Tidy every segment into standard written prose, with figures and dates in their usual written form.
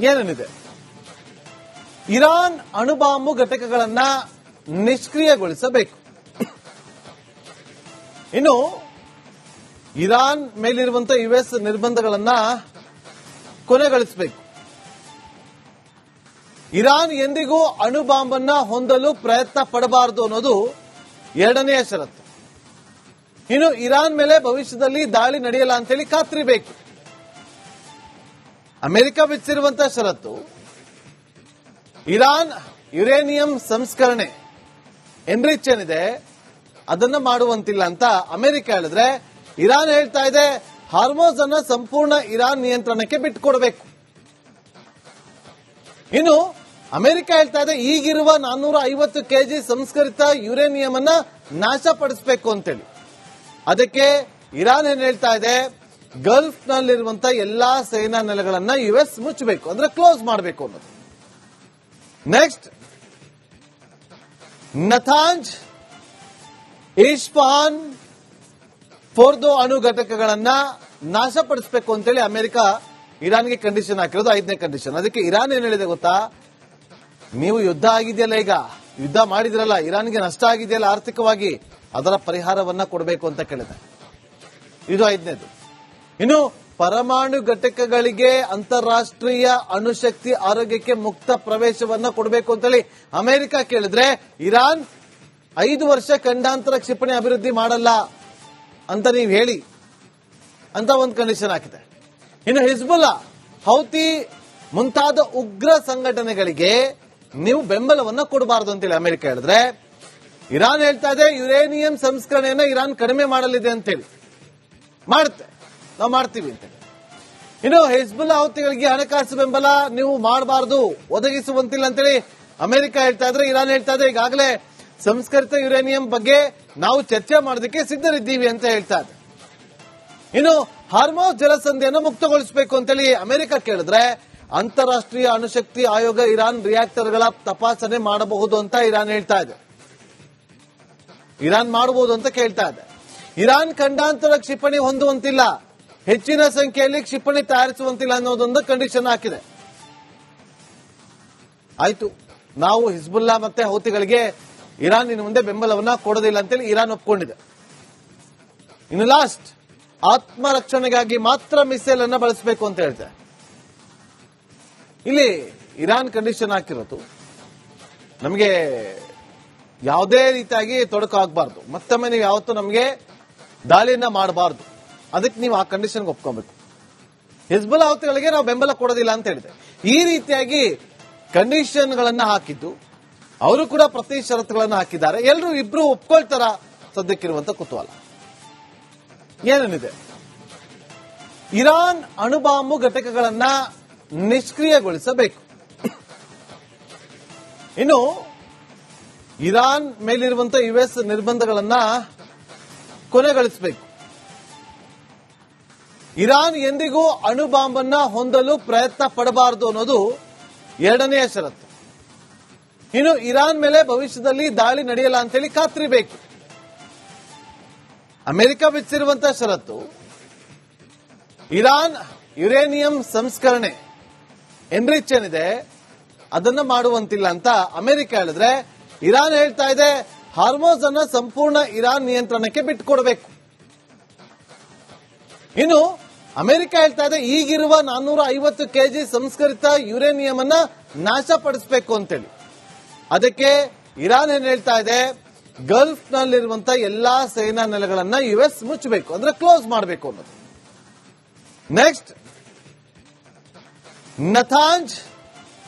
ಏನೇನಿದೆ? ಇರಾನ್ ಅಣುಬಾಂಬು ಘಟಕಗಳನ್ನ ನಿಷ್ಕ್ರಿಯಗೊಳಿಸಬೇಕು. ಇನ್ನು Iran ಮೇಲಿರುವಂತಹ US ನಿರ್ಬಂಧಗಳನ್ನ ಕೊನೆಗೊಳಿಸಬೇಕು. Iran ಎಂದಿಗೂ ಅಣುಬಾಂಬನ್ನ ಹೊಂದಲು ಪ್ರಯತ್ನ ಪಡಬಾರದು ಅನ್ನೋದು ಎರಡನೆಯ ಷರತ್ತು. ಇನ್ನು ಇರಾನ್ ಮೇಲೆ ಭವಿಷ್ಯದಲ್ಲಿ ದಾಳಿ ನಡೆಯಲ್ಲ ಅಂತೇಳಿ ಖಾತ್ರಿ ಬೇಕು. ಅಮೆರಿಕ ವಿಧಿಸಿರುವಂತಹ ಷರತ್ತು ಇರಾನ್ ಯುರೇನಿಯಂ ಸಂಸ್ಕರಣೆ ಎನ್ರಿಚ್ ಏನಿದೆ ಅದನ್ನ ಮಾಡುವಂತಿಲ್ಲ ಅಂತ ಅಮೆರಿಕ ಹೇಳಿದ್ರೆ, ಇರಾನ್ ಹೇಳ್ತಾ ಇದೆ ಹಾರ್ಮೋಸ್ ಅನ್ನ ಸಂಪೂರ್ಣ ಇರಾನ್ ನಿಯಂತ್ರಣಕ್ಕೆ ಬಿಟ್ಟುಕೊಡಬೇಕು. ಇನ್ನು ಅಮೆರಿಕ ಹೇಳ್ತಾ ಇದೆ ಈಗಿರುವ 450 ಕೆಜಿ ಸಂಸ್ಕರಿತ ಯುರೇನಿಯಂ ಅನ್ನ ನಾಶಪಡಿಸಬೇಕು ಅಂತೇಳಿ. ಅದಕ್ಕೆ ಇರಾನ್ ಏನ್ ಹೇಳ್ತಾ ಇದೆ, ಗಲ್ಫ್ ನಲ್ಲಿರುವಂತಹ ಎಲ್ಲಾ ಸೇನಾ ನೆಲೆಗಳನ್ನ ಯುಎಸ್ ಮುಚ್ಚಬೇಕು, ಅಂದ್ರೆ ಕ್ಲೋಸ್ ಮಾಡಬೇಕು ಅನ್ನೋದು. ನೆಕ್ಸ್ಟ್, ನತಾಂಜ್, ಇಸ್ಫಹಾನ್, ಫೋರ್ದೋ ಅಣು ಘಟಕಗಳನ್ನ ನಾಶಪಡಿಸಬೇಕು ಅಂತೇಳಿ ಅಮೆರಿಕ ಇರಾನ್ಗೆ ಕಂಡೀಷನ್ ಹಾಕಿರೋದು 5ನೇ ಕಂಡೀಷನ್. ಅದಕ್ಕೆ ಇರಾನ್ ಏನ್ ಹೇಳಿದೆ ಗೊತ್ತಾ, ನೀವು ಯುದ್ಧ ಆಗಿದೆಯಲ್ಲ, ಈಗ ಯುದ್ಧ ಮಾಡಿದ್ರಲ್ಲ, ಇರಾನ್ಗೆ ನಷ್ಟ ಆಗಿದೆಯಲ್ಲ ಆರ್ಥಿಕವಾಗಿ, ಅದರ ಪರಿಹಾರವನ್ನ ಕೊಡಬೇಕು ಅಂತ ಕೇಳಿದೆ. ಇದು 5ನೇದು. ಇನ್ನು ಪರಮಾಣು ಘಟಕಗಳಿಗೆ ಅಂತಾರಾಷ್ಟ್ರೀಯ ಅಣುಶಕ್ತಿ ಆರೋಗ್ಯಕ್ಕೆ ಮುಕ್ತ ಪ್ರವೇಶವನ್ನ ಕೊಡಬೇಕು ಅಂತೇಳಿ ಅಮೆರಿಕ ಕೇಳಿದ್ರೆ, ಇರಾನ್ 5 ವರ್ಷ ಖಂಡಾಂತರ ಕ್ಷಿಪಣಿ ಅಭಿವೃದ್ಧಿ ಮಾಡಲ್ಲ ಅಂತ ನೀವು ಹೇಳಿ ಅಂತ ಒಂದು ಕಂಡೀಷನ್ ಹಾಕಿದೆ. ಇನ್ನು ಹಿಜ್ಬುಲ್ಲಾ, ಹೌತಿ ಮುಂತಾದ ಉಗ್ರ ಸಂಘಟನೆಗಳಿಗೆ ನೀವು ಬೆಂಬಲವನ್ನ ಕೊಡಬಾರದು ಅಂತೇಳಿ ಅಮೆರಿಕ ಹೇಳಿದ್ರೆ, ಇರಾನ್ ಹೇಳ್ತಾ ಇದೆ ಯುರೇನಿಯಂ ಸಂಸ್ಕರಣೆಯನ್ನ ಇರಾನ್ ಕಡಿಮೆ ಮಾಡಲಿದೆ ಅಂತೇಳಿ. ಮಾಡುತ್ತೆ, ನಾವು ಮಾಡ್ತೀವಿ ಅಂತೇಳಿ. ಇನ್ನು ಹಿಜ್ಬುಲ್ಲಾ ಹೌತಿಗಳಿಗೆ ಹಣಕಾಸು ಬೆಂಬಲ ನೀವು ಮಾಡಬಾರದು, ಒದಗಿಸುವಂತಿಲ್ಲ ಅಂತೇಳಿ ಅಮೆರಿಕ ಹೇಳ್ತಾ ಇದ್ರೆ, ಇರಾನ್ ಹೇಳ್ತಾ ಇದೆ ಈಗಾಗಲೇ ಸಂಸ್ಕರಿತ ಯುರೇನಿಯಂ ಬಗ್ಗೆ ನಾವು ಚರ್ಚೆ ಮಾಡೋದಕ್ಕೆ ಸಿದ್ಧರಿದ್ದೀವಿ ಅಂತ ಹೇಳ್ತಾ ಇದೆ. ಇನ್ನು ಹಾರ್ಮೋಸ್ ಜಲಸಂಧಿಯನ್ನು ಮುಕ್ತಗೊಳಿಸಬೇಕು ಅಂತೇಳಿ ಅಮೆರಿಕ ಕೇಳಿದ್ರೆ, ಅಂತಾರಾಷ್ಟ್ರೀಯ ಅಣುಶಕ್ತಿ ಆಯೋಗ ಇರಾನ್ ರಿಯಾಕ್ಟರ್ಗಳ ತಪಾಸಣೆ ಮಾಡಬಹುದು ಅಂತ ಇರಾನ್ ಹೇಳ್ತಾ ಇದೆ. ಇರಾನ್ ಮಾಡಬಹುದು ಅಂತ ಕೇಳ್ತಾ ಇದೆ. ಇರಾನ್ ಖಂಡಾಂತರ ಕ್ಷಿಪಣಿ ಹೊಂದುವಂತಿಲ್ಲ, ಹೆಚ್ಚಿನ ಸಂಖ್ಯೆಯಲ್ಲಿ ಕ್ಷಿಪಣಿ ತಯಾರಿಸುವಂತಿಲ್ಲ ಅನ್ನೋದೊಂದು ಕಂಡೀಷನ್ ಹಾಕಿದೆ. ಆಯ್ತು, ನಾವು ಹಿಜ್ಬುಲ್ಲಾ ಮತ್ತೆ ಹೌತಿಗಳಿಗೆ ಇರಾನ್ ಇನ್ನು ಮುಂದೆ ಬೆಂಬಲವನ್ನ ಕೊಡೋದಿಲ್ಲ ಅಂತೇಳಿ ಇರಾನ್ ಒಪ್ಕೊಂಡಿದೆ. ಇನ್ನು ಲಾಸ್ಟ್, ಆತ್ಮರಕ್ಷಣೆಗಾಗಿ ಮಾತ್ರ ಮಿಸೈಲ್ ಅನ್ನ ಬಳಸಬೇಕು ಅಂತ ಹೇಳ್ತಾರೆ. ಇಲ್ಲಿ ಇರಾನ್ ಕಂಡೀಷನ್ ಹಾಕಿರೋದು, ನಮಗೆ ಯಾವುದೇ ರೀತಿಯಾಗಿ ತೊಡಕು ಆಗಬಾರ್ದು, ಮತ್ತೊಮ್ಮೆ ನೀವು ಯಾವತ್ತೂ ನಮಗೆ ದಾಳಿಯನ್ನ ಮಾಡಬಾರ್ದು, ಅದಕ್ಕೆ ನೀವು ಆ ಕಂಡೀಷನ್ಗೆ ಒಪ್ಕೋಬೇಕು. ಹಿಜ್ಬುಲ್ಲಾ ಹೌತಿಗಳಿಗೆ ನಾವು ಬೆಂಬಲ ಕೊಡೋದಿಲ್ಲ ಅಂತ ಹೇಳಿದೆ. ಈ ರೀತಿಯಾಗಿ ಕಂಡೀಷನ್ಗಳನ್ನ ಹಾಕಿದ್ದು, ಅವರು ಕೂಡ ಪ್ರತಿ ಷರತ್ತುಗಳನ್ನು ಹಾಕಿದ್ದಾರೆ. ಎಲ್ಲರೂ ಇಬ್ರು ಒಪ್ಕೊಳ್ತಾರ? ಸದ್ಯಕ್ಕಿರುವಂತ ಕುತೂಹಲ ಏನೇನಿದೆ? ಇರಾನ್ ಅಣುಬಾಂಬು ಘಟಕಗಳನ್ನ ನಿಷ್ಕ್ರಿಯಗೊಳಿಸಬೇಕು. ಇನ್ನು ಇರಾನ್ ಮೇಲಿರುವಂತಹ ಯುಎಸ್ ನಿರ್ಬಂಧಗಳನ್ನ ಕೊನೆಗೊಳಿಸಬೇಕು. ಇರಾನ್ ಎಂದಿಗೂ ಅಣುಬಾಂಬನ್ನ ಹೊಂದಲು ಪ್ರಯತ್ನ ಪಡಬಾರದು ಅನ್ನೋದು ಎರಡನೆಯ ಷರತ್ತು. ಇನ್ನು ಇರಾನ್ ಮೇಲೆ ಭವಿಷ್ಯದಲ್ಲಿ ದಾಳಿ ನಡೆಯಲ್ಲ ಅಂತೇಳಿ ಖಾತ್ರಿ ಬೇಕು. ಅಮೆರಿಕ ವಿಧಿಸಿರುವಂತಹ ಷರತ್ತು ಇರಾನ್ ಯುರೇನಿಯಂ ಸಂಸ್ಕರಣೆ ಎನ್ರಿಚ್ ಏನಿದೆ ಅದನ್ನ ಮಾಡುವಂತಿಲ್ಲ ಅಂತ ಅಮೆರಿಕ ಹೇಳಿದ್ರೆ, ಇರಾನ್ ಹೇಳ್ತಾ ಇದೆ ಹಾರ್ಮೋಸ್ ಅನ್ನ ಸಂಪೂರ್ಣ ಇರಾನ್ ನಿಯಂತ್ರಣಕ್ಕೆ ಬಿಟ್ಟುಕೊಡಬೇಕು. ಇನ್ನು ಅಮೆರಿಕ ಹೇಳ್ತಾ ಇದೆ ಈಗಿರುವ 450 ಕೆಜಿ ಸಂಸ್ಕರಿತ ಯುರೇನಿಯಂ ಅನ್ನ ನಾಶಪಡಿಸಬೇಕು ಅಂತೇಳಿ. ಅದಕ್ಕೆ ಇರಾನ್ ಏನ್ ಹೇಳ್ತಾ ಇದೆ, ಗಲ್ಫ್ ನಲ್ಲಿರುವಂತಹ ಎಲ್ಲಾ ಸೇನಾ ನೆಲೆಗಳನ್ನ ಯುಎಸ್ ಮುಚ್ಚಬೇಕು, ಅಂದ್ರೆ ಕ್ಲೋಸ್ ಮಾಡಬೇಕು ಅನ್ನೋದು. ನೆಕ್ಸ್ಟ್, ನತಾಂಜ್,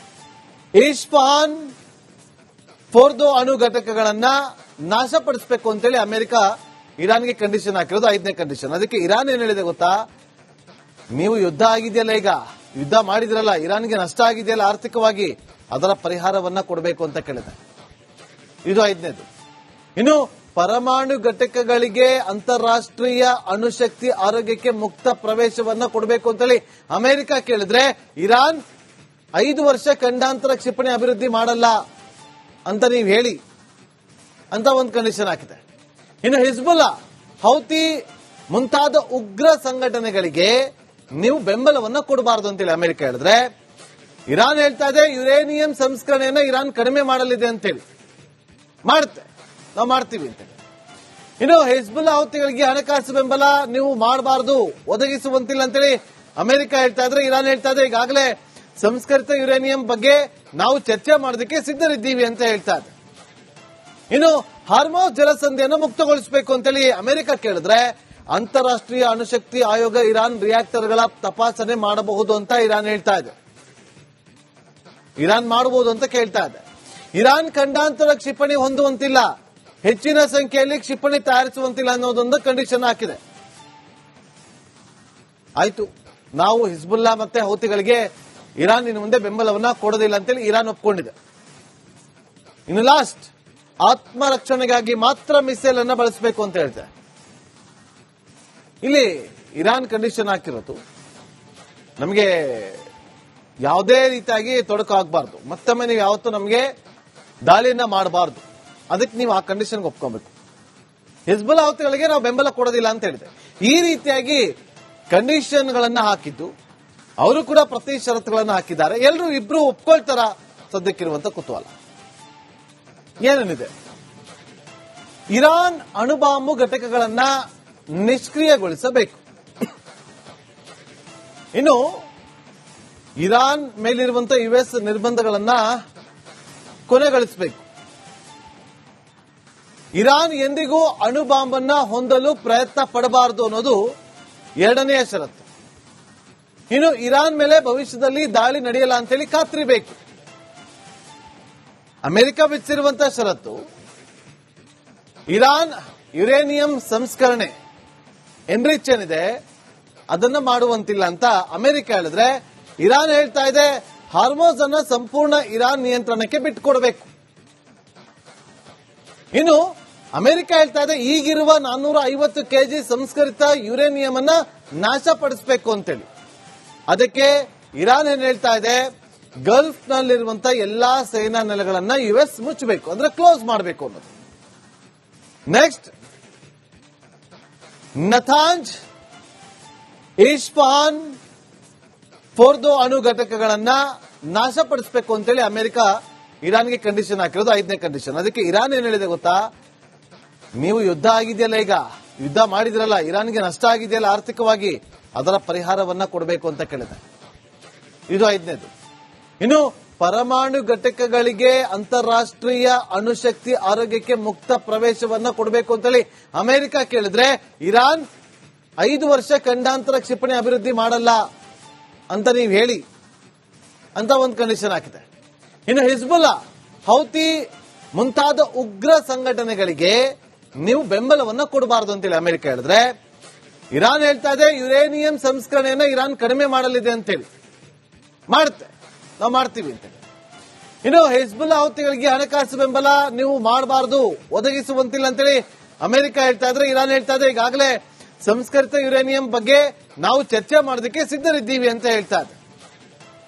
ಇಸ್ಫಹಾನ್, ಫೋರ್ದೋ ಅಣು ಘಟಕಗಳನ್ನ ನಾಶಪಡಿಸಬೇಕು ಅಂತೇಳಿ ಅಮೆರಿಕ ಇರಾನ್ಗೆ ಕಂಡೀಷನ್ ಹಾಕಿರೋದು 5ನೇ ಕಂಡೀಷನ್. ಅದಕ್ಕೆ ಇರಾನ್ ಏನ್ ಹೇಳಿದೆ ಗೊತ್ತಾ, ನೀವು ಯುದ್ಧ ಆಗಿದೆಯಲ್ಲ, ಈಗ ಯುದ್ಧ ಮಾಡಿದ್ರಲ್ಲ, ಇರಾನ್ಗೆ ನಷ್ಟ ಆಗಿದೆಯಲ್ಲ ಆರ್ಥಿಕವಾಗಿ, ಅದರ ಪರಿಹಾರವನ್ನ ಕೊಡಬೇಕು ಅಂತ ಕೇಳಿದೆ. ಇದು 5ನೇದು. ಇನ್ನು ಪರಮಾಣು ಘಟಕಗಳಿಗೆ ಅಂತಾರಾಷ್ಟ್ರೀಯ ಅಣುಶಕ್ತಿ ಆರೋಗ್ಯಕ್ಕೆ ಮುಕ್ತ ಪ್ರವೇಶವನ್ನ ಕೊಡಬೇಕು ಅಂತೇಳಿ ಅಮೆರಿಕ ಕೇಳಿದ್ರೆ, ಇರಾನ್ 5 ವರ್ಷ ಖಂಡಾಂತರ ಕ್ಷಿಪಣಿ ಅಭಿವೃದ್ಧಿ ಮಾಡಲ್ಲ ಅಂತ ನೀವು ಹೇಳಿ ಅಂತ ಒಂದು ಕಂಡೀಷನ್ ಹಾಕಿದೆ. ಇನ್ನು ಹಿಜ್ಬುಲ್ಲಾ, ಹೌತಿ ಮುಂತಾದ ಉಗ್ರ ಸಂಘಟನೆಗಳಿಗೆ ನೀವು ಬೆಂಬಲವನ್ನ ಕೊಡಬಾರದು ಅಂತೇಳಿ ಅಮೆರಿಕ ಹೇಳಿದ್ರೆ, ಇರಾನ್ ಹೇಳ್ತಾ ಇದೆ ಯುರೇನಿಯಂ ಸಂಸ್ಕರಣೆಯನ್ನ ಇರಾನ್ ಕಡಿಮೆ ಮಾಡಲಿದೆ ಅಂತೇಳಿ. ಮಾಡುತ್ತೆ, ನಾವು ಮಾಡ್ತೀವಿ ಅಂತ. ಇನ್ನು ಹಿಜ್ಬುಲ್ಲಾ ಹುತಿಗಳಿಗೆ ಹಣಕಾಸು ಬೆಂಬಲ ನೀವು ಮಾಡಬಾರದು, ಒದಗಿಸುವಂತಿಲ್ಲ ಅಂತೇಳಿ ಅಮೆರಿಕ ಹೇಳ್ತಾ ಇದ್ರೆ, ಇರಾನ್ ಹೇಳ್ತಾ ಇದೆ ಈಗಾಗಲೇ ಸಂಸ್ಕರಿತ ಯುರೇನಿಯಂ ಬಗ್ಗೆ ನಾವು ಚರ್ಚೆ ಮಾಡೋದಕ್ಕೆ ಸಿದ್ಧರಿದ್ದೀವಿ ಅಂತ ಹೇಳ್ತಾ ಇದೆ. ಇನ್ನು ಹಾರ್ಮೋಸ್ ಜಲಸಂಧಿಯನ್ನು ಮುಕ್ತಗೊಳಿಸಬೇಕು ಅಂತೇಳಿ ಅಮೆರಿಕ ಕೇಳಿದ್ರೆ, ಅಂತಾರಾಷ್ಟ್ರೀಯ ಅಣುಶಕ್ತಿ ಆಯೋಗ ಇರಾನ್ ರಿಯಾಕ್ಟರ್ಗಳ ತಪಾಸಣೆ ಮಾಡಬಹುದು ಅಂತ ಇರಾನ್ ಹೇಳ್ತಾ ಇದೆ. ಇರಾನ್ ಮಾಡಬಹುದು ಅಂತ ಕೇಳ್ತಾ ಇದೆ. ಇರಾನ್ ಖಂಡಾಂತರ ಕ್ಷಿಪಣಿ ಹೊಂದುವಂತಿಲ್ಲ, ಹೆಚ್ಚಿನ ಸಂಖ್ಯೆಯಲ್ಲಿ ಕ್ಷಿಪಣಿ ತಯಾರಿಸುವಂತಿಲ್ಲ ಅನ್ನೋದೊಂದು ಕಂಡೀಷನ್ ಹಾಕಿದೆ. ಆಯ್ತು, ನಾವು ಹಿಜ್ಬುಲ್ಲಾ ಮತ್ತೆ ಹೌತಿಗಳಿಗೆ ಇರಾನ್ ಇನ್ನು ಮುಂದೆ ಬೆಂಬಲವನ್ನ ಕೊಡೋದಿಲ್ಲ ಅಂತೇಳಿ ಇರಾನ್ ಒಪ್ಕೊಂಡಿದೆ. ಇನ್ನು ಲಾಸ್ಟ್, ಆತ್ಮರಕ್ಷಣೆಗಾಗಿ ಮಾತ್ರ ಮಿಸೈಲ್ ಅನ್ನ ಬಳಸಬೇಕು ಅಂತ ಹೇಳ್ತಾರೆ. ಇಲ್ಲಿ ಇರಾನ್ ಕಂಡೀಷನ್ ಹಾಕಿರೋದು, ನಮಗೆ ಯಾವುದೇ ರೀತಿಯಾಗಿ ತೊಡಕು ಆಗಬಾರ್ದು, ಮತ್ತೊಮ್ಮೆ ನೀವು ಯಾವತ್ತೂ ನಮಗೆ ದಾಳಿಯನ್ನ ಮಾಡಬಾರ್ದು, ಅದಕ್ಕೆ ನೀವು ಆ ಕಂಡೀಷನ್ಗೆ ಒಪ್ಕೋಬೇಕು. ಹಿಜ್ಬುಲ್ಲಾ ಹುತಿಗಳಿಗೆ ನಾವು ಬೆಂಬಲ ಕೊಡೋದಿಲ್ಲ ಅಂತ ಹೇಳಿದೆ. ಈ ರೀತಿಯಾಗಿ ಕಂಡೀಷನ್ಗಳನ್ನ ಹಾಕಿದ್ದು, ಅವರು ಕೂಡ ಪ್ರತಿ ಷರತ್ತುಗಳನ್ನು ಹಾಕಿದ್ದಾರೆ. ಎಲ್ಲರೂ ಇಬ್ರು ಒಪ್ಕೊಳ್ತಾರ? ಸದ್ಯಕ್ಕಿರುವಂತ ಕುತೂಹಲ ಏನೇನಿದೆ. ಇರಾನ್ ಅಣುಬಾಂಬು ಘಟಕಗಳನ್ನ ನಿಷ್ಕ್ರಿಯಗೊಳಿಸಬೇಕು. ಇನ್ನು ಇರಾನ್ ಮೇಲಿರುವಂತಹ ಯುಎಸ್ ನಿರ್ಬಂಧಗಳನ್ನ ಕೊನೆಗೊಳಿಸಬೇಕು. ಇರಾನ್ ಎಂದಿಗೂ ಅಣುಬಾಂಬನ್ನ ಹೊಂದಲು ಪ್ರಯತ್ನ ಪಡಬಾರದು ಅನ್ನೋದು ಎರಡನೆಯ ಷರತ್ತು. ಇನ್ನು ಇರಾನ್ ಮೇಲೆ ಭವಿಷ್ಯದಲ್ಲಿ ದಾಳಿ ನಡೆಯಲ್ಲ ಅಂತೇಳಿ ಖಾತ್ರಿ ಬೇಕು. ಅಮೆರಿಕ ವಿಧಿಸಿರುವಂತಹ ಷರತ್ತು, ಇರಾನ್ ಯುರೇನಿಯಂ ಸಂಸ್ಕರಣೆ ಎನ್ರಿಚ್ ಏನಿದೆ ಅದನ್ನ ಮಾಡುವಂತಿಲ್ಲ ಅಂತ ಅಮೆರಿಕ ಹೇಳಿದ್ರೆ, ಇರಾನ್ ಹೇಳ್ತಾ ಇದೆ ಹಾರ್ಮೋಸ್ ಅನ್ನ ಸಂಪೂರ್ಣ ಇರಾನ್ ನಿಯಂತ್ರಣಕ್ಕೆ ಬಿಟ್ಟುಕೊಡಬೇಕು. ಇನ್ನು ಅಮೆರಿಕ ಹೇಳ್ತಾ ಇದೆ ಈಗಿರುವ 450 ಕೆಜಿ ಸಂಸ್ಕರಿತ ಯುರೇನಿಯಂ ಅನ್ನ ನಾಶಪಡಿಸಬೇಕು ಅಂತೇಳಿ. ಅದಕ್ಕೆ ಇರಾನ್ ಏನ್ ಹೇಳ್ತಾ ಇದೆ, ಗಲ್ಫ್ ನಲ್ಲಿರುವಂತಹ ಎಲ್ಲಾ ಸೇನಾ ನೆಲೆಗಳನ್ನ ಯುಎಸ್ ಮುಚ್ಚಬೇಕು, ಅಂದ್ರೆ ಕ್ಲೋಸ್ ಮಾಡಬೇಕು ಅನ್ನೋದು. ನೆಕ್ಸ್ಟ್, ನತಾಂಜ್, ಇಸ್ಫಹಾನ್, ಫೋರ್ದೋ ಅಣು ಘಟಕಗಳನ್ನ ನಾಶಪಡಿಸಬೇಕು ಅಂತೇಳಿ ಅಮೆರಿಕ ಇರಾನ್ಗೆ ಕಂಡೀಷನ್ ಹಾಕಿರೋದು 5ನೇ ಕಂಡೀಷನ್. ಅದಕ್ಕೆ ಇರಾನ್ ಏನ್ ಹೇಳಿದೆ ಗೊತ್ತಾ, ನೀವು ಯುದ್ಧ ಆಗಿದೆಯಲ್ಲ, ಈಗ ಯುದ್ಧ ಮಾಡಿದ್ರಲ್ಲ, ಇರಾನ್ಗೆ ನಷ್ಟ ಆಗಿದೆಯಲ್ಲ ಆರ್ಥಿಕವಾಗಿ, ಅದರ ಪರಿಹಾರವನ್ನ ಕೊಡಬೇಕು ಅಂತ ಕೇಳಿದೆ. ಇದು 5ನೇದು. ಇನ್ನು ಪರಮಾಣು ಘಟಕಗಳಿಗೆ ಅಂತಾರಾಷ್ಟ್ರೀಯ ಅಣುಶಕ್ತಿ ಆರೋಗ್ಯಕ್ಕೆ ಮುಕ್ತ ಪ್ರವೇಶವನ್ನ ಕೊಡಬೇಕು ಅಂತೇಳಿ ಅಮೆರಿಕ ಕೇಳಿದ್ರೆ, ಇರಾನ್ 5 ವರ್ಷ ಖಂಡಾಂತರ ಕ್ಷಿಪಣಿ ಅಭಿವೃದ್ಧಿ ಮಾಡಲ್ಲ ಅಂತ ನೀವು ಹೇಳಿ ಅಂತ ಒಂದು ಕಂಡೀಷನ್ ಹಾಕಿದೆ. ಇನ್ನು ಹಿಜ್ಬುಲ್ಲಾ, ಹೌತಿ ಮುಂತಾದ ಉಗ್ರ ಸಂಘಟನೆಗಳಿಗೆ ನೀವು ಬೆಂಬಲವನ್ನ ಕೊಡಬಾರದು ಅಂತೇಳಿ ಅಮೆರಿಕ ಹೇಳಿದ್ರೆ, ಇರಾನ್ ಹೇಳ್ತಾ ಇದೆ ಯುರೇನಿಯಂ ಸಂಸ್ಕರಣೆಯನ್ನ ಇರಾನ್ ಕಡಿಮೆ ಮಾಡಲಿದೆ ಅಂತೇಳಿ. ಮಾಡುತ್ತೆ, ನಾವು ಮಾಡ್ತೀವಿ ಅಂತ. ಇನ್ನು ಹಿಜ್ಬುಲ್ಲಾ ಹುತಿಗಳಿಗೆ ಹಣಕಾಸು ಬೆಂಬಲ ನೀವು ಮಾಡಬಾರದು, ಒದಗಿಸುವಂತಿಲ್ಲ ಅಂತೇಳಿ ಅಮೆರಿಕ ಹೇಳ್ತಾ ಇದ್ರೆ, ಇರಾನ್ ಹೇಳ್ತಾ ಇದೆ ಈಗಾಗಲೇ ಸಂಸ್ಕರಿತ ಯುರೇನಿಯಂ ಬಗ್ಗೆ ನಾವು ಚರ್ಚೆ ಮಾಡೋದಕ್ಕೆ ಸಿದ್ಧರಿದ್ದೀವಿ ಅಂತ ಹೇಳ್ತಾ ಇದೆ.